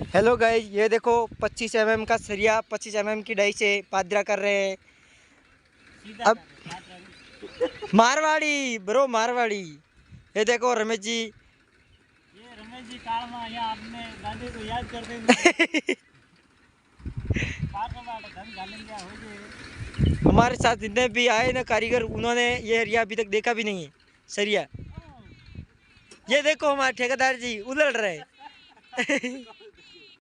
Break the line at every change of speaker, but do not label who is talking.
Hello guys, ये देखो 25 mm का सरिया 25 mm की डाई से पादरा कर रहे हैं। अब मारवाड़ी ब्रो, मारवाड़ी। ये देखो रमेश जी,
ये रमेश जी काल में यहाँ अपने दादी को याद करते हैं।
हमारे साथ जितने भी आए ना कारीगर, उन्होंने ये हरिया अभी तक देखा भी नहीं है सरिया। ये देखो हमारे ठेकेदार जी उलट रहे।